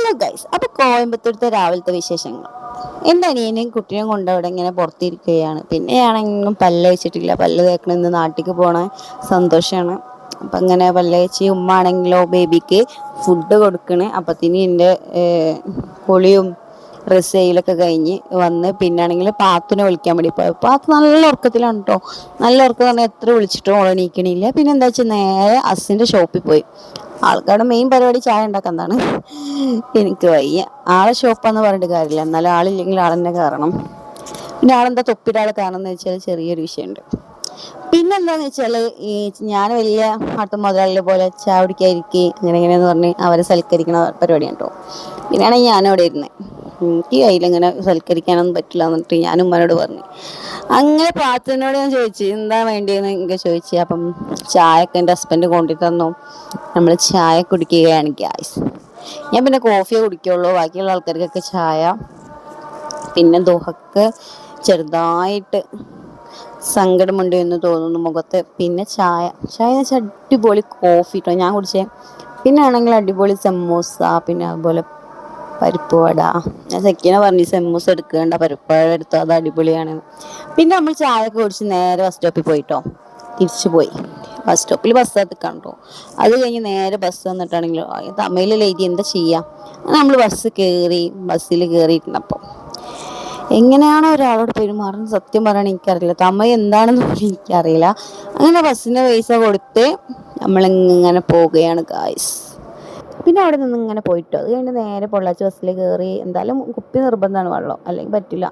Hello guys, അപ്പൊ കോയമ്പത്തൂരത്തെ രാവിലത്തെ വിശേഷങ്ങൾ. എൻ്റെ അനിയനെയും കുട്ടിയും കൊണ്ട് അവിടെ ഇങ്ങനെ പുറത്തിരിക്കുകയാണ്. പിന്നെ ഞാനെങ്കിലും പല്ല് വെച്ചിട്ടില്ല, പല്ല് തേക്കണം, ഇന്ന് നാട്ടിലേക്ക് പോണ സന്തോഷമാണ്. അപ്പം ഇങ്ങനെ പല്ല് വെച്ച് ഉമ്മ ആണെങ്കിലോ ബേബിക്ക് ഫുഡ് കൊടുക്കണേ. അപ്പത്തിന് എൻ്റെ കുളിയും ഡ്രസ്സ് ചെയ്യലൊക്കെ കഴിഞ്ഞ് വന്ന് പിന്നാണെങ്കിൽ പാത്തുനെ വിളിക്കാൻ വേണ്ടി പോയി. പാത്ത് നല്ല ഉറക്കത്തിലാണ് കേട്ടോ. നല്ല ഉറക്കം പറഞ്ഞാൽ എത്ര വിളിച്ചിട്ടോ ഓളെ എണീക്കണില്ല. പിന്നെ എന്താ വെച്ചാൽ നേരെ അസിൻ്റെ ഷോപ്പിൽ പോയി. ആൾക്കാരുടെ മെയിൻ പരിപാടി ചായ ഉണ്ടാക്കുന്നതാണ്. എനിക്ക് വയ്യ. ആളെ ഷോപ്പാന്ന് പറഞ്ഞിട്ട് കാര്യമില്ല, എന്നാലും ആളില്ലെങ്കിൽ ആളെന്നെ കയറണം. പിന്നെ ആളെന്താ തൊപ്പിയുടെ ആളെ കാരണം എന്ന് വെച്ചാൽ ചെറിയൊരു വിഷയമുണ്ട്. പിന്നെന്താന്ന് വെച്ചാല് ഈ ഞാൻ വലിയ ആട്ട് മുതലാളിയെ പോലെ ചായ കുടിക്കാതിരിക്കുക അങ്ങനെ എങ്ങനെയാന്ന് പറഞ്ഞ് അവരെ സൽക്കരിക്കണ പരിപാടിയാണ് കേട്ടോ. പിന്നെയാണെങ്കിൽ ഞാനവിടെ ഇരുന്നേ, എനിക്ക് കയ്യിലിങ്ങനെ സൽക്കരിക്കാനൊന്നും പറ്റില്ല എന്നിട്ട് ഞാനും ഉമ്മനോട് പറഞ്ഞു. അങ്ങനെ പാത്രത്തിനോട് ഞാൻ ചോദിച്ചു എന്താ വേണ്ടിയെന്ന് എനിക്ക് ചോദിച്ചു. അപ്പം ചായ ഒക്കെ എൻ്റെ ഹസ്ബൻഡ് കൊണ്ടു തന്നു. നമ്മൾ ചായ കുടിക്കുകയാണ് ഗ്യാസ്. ഞാൻ പിന്നെ കോഫിയെ കുടിക്കുള്ളൂ, ബാക്കിയുള്ള ആൾക്കാർക്കൊക്കെ ചായ. പിന്നെ ദുഹക്ക് ചെറുതായിട്ട് സങ്കടമുണ്ട് എന്ന് തോന്നുന്നു മുഖത്ത്. പിന്നെ ചായ ചായ എന്ന് വെച്ചാൽ അടിപൊളി കോഫി കേട്ടോ ഞാൻ കുടിച്ചേ. പിന്നെ ആണെങ്കിൽ അടിപൊളി സമൂസ, പിന്നെ അതുപോലെ പരിപ്പ് വട. ഞാൻ സെക്കിനെ പറഞ്ഞു സമൂസ എടുക്കേണ്ട, പരിപ്പ് വട എടുത്തോ, അത് അടിപൊളിയാണ്. പിന്നെ നമ്മൾ ചായ ഒക്കെ കുടിച്ച് നേരെ ബസ് സ്റ്റോപ്പിൽ പോയിട്ടോ, തിരിച്ചു പോയി. ബസ് സ്റ്റോപ്പിൽ ബസ് എത്തിക്കാണ്ടോ, അത് കഴിഞ്ഞ് നേരെ ബസ് വന്നിട്ടാണെങ്കിലോ തമിഴിൽ എഴുതി എന്താ ചെയ്യുക. നമ്മൾ ബസ് കയറി. ബസ്സിൽ കയറിയിരുന്നപ്പോൾ എങ്ങനെയാണോ ഒരാളോട് പെരുമാറുന്നത് സത്യം പറയാൻ എനിക്കറിയില്ല. തമിഴ് എന്താണെന്ന് പോലും എനിക്കറിയില്ല. അങ്ങനെ ബസ്സിൻ്റെ പൈസ കൊടുത്ത് നമ്മളിങ്ങനെ പോവുകയാണ് ഗായ്സ്. പിന്നെ അവിടെ നിന്ന് ഇങ്ങനെ പോയിട്ടോ, അത് കഴിഞ്ഞ് നേരെ പൊള്ളാച്ചി ബസ്സിൽ കയറി. എന്തായാലും കുപ്പി നിർബന്ധമാണ്, വെള്ളം അല്ലെങ്കിൽ പറ്റില്ല.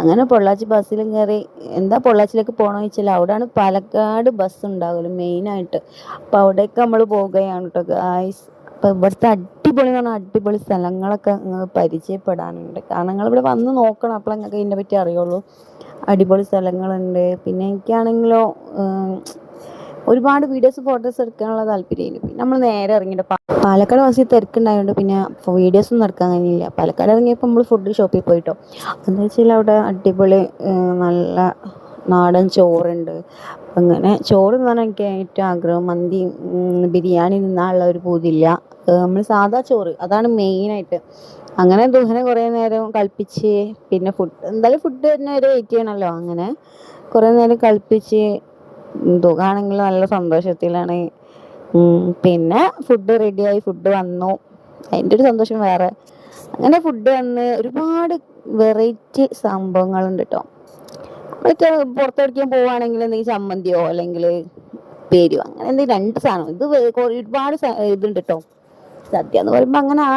അങ്ങനെ പൊള്ളാച്ചി ബസ്സിലും കയറി. എന്താ പൊള്ളാച്ചിയിലേക്ക് പോകണമെന്ന് വെച്ചാൽ അവിടെയാണ് പാലക്കാട് ബസ് ഉണ്ടാവുമല്ലോ മെയിനായിട്ട്. അപ്പോൾ അവിടേക്ക് നമ്മൾ പോവുകയാണ് കേട്ടോ ഗായ്സ്. അപ്പോൾ ഇവിടുത്തെ അടിപൊളി എന്ന് പറഞ്ഞാൽ അടിപൊളി സ്ഥലങ്ങളൊക്കെ നിങ്ങൾക്ക് പരിചയപ്പെടാനുണ്ട്. കാരണം നിങ്ങളിവിടെ വന്ന് നോക്കണം, അപ്പോൾ നിങ്ങൾക്ക് ഇതിനെ പറ്റി അറിയുള്ളൂ. അടിപൊളി സ്ഥലങ്ങളുണ്ട്. പിന്നെ എനിക്കാണെങ്കിലോ ഒരുപാട് വീഡിയോസ് ഫോട്ടോസ് എടുക്കാനുള്ള താല്പര്യമായിരുന്നു. പിന്നെ നമ്മൾ നേരെ ഇറങ്ങിയിട്ട് പാലക്കാട് ബസ്സിൽ തിരക്കുണ്ടായതുകൊണ്ട് പിന്നെ വീഡിയോസൊന്നും എടുക്കാൻ കഴിഞ്ഞില്ല. പാലക്കാട് ഇറങ്ങിയപ്പോൾ നമ്മൾ ഫുഡ് ഷോപ്പിൽ പോയിട്ടോ. എന്താ വെച്ചാൽ അവിടെ അടിപൊളി നല്ല നാടൻ ചോറുണ്ട്. അങ്ങനെ ചോറ് തിന്നാൻ എനിക്ക് ഏറ്റവും ആഗ്രഹം. മന്തി ബിരിയാണി തിന്നാനുള്ള ഒരു പൂതിയില്ല. നമ്മൾ സാധാ ചോറ് അതാണ് മെയിനായിട്ട്. അങ്ങനെ ദുഹനെ കുറേ നേരം കളിപ്പിച്ച് പിന്നെ എന്തായാലും ഫുഡ് വരുന്ന വരെ വെയിറ്റ് ചെയ്യണമല്ലോ. അങ്ങനെ കുറേ നേരം കളിപ്പിച്ച് ദുഹാണെങ്കിൽ നല്ല സന്തോഷത്തിലാണ്. പിന്നെ ഫുഡ് റെഡിയായി, ഫുഡ് വന്നു, അതിൻ്റെ ഒരു സന്തോഷം വേറെ. അങ്ങനെ ഫുഡ് വന്ന് ഒരുപാട് വെറൈറ്റി സംഭവങ്ങളുണ്ട് കേട്ടോ. നമ്മളൊക്കെ പുറത്തടിക്കാൻ പോവുകയാണെങ്കിൽ എന്തെങ്കിലും ചമ്മന്തിയോ അല്ലെങ്കിൽ പേരിയോ അങ്ങനെ എന്തെങ്കിലും രണ്ട് സാധനം. ഇത് ഒരുപാട് ഇതുണ്ട് കേട്ടോ. സദ്യ എന്ന് പറയുമ്പോൾ അങ്ങനെ ആണ്.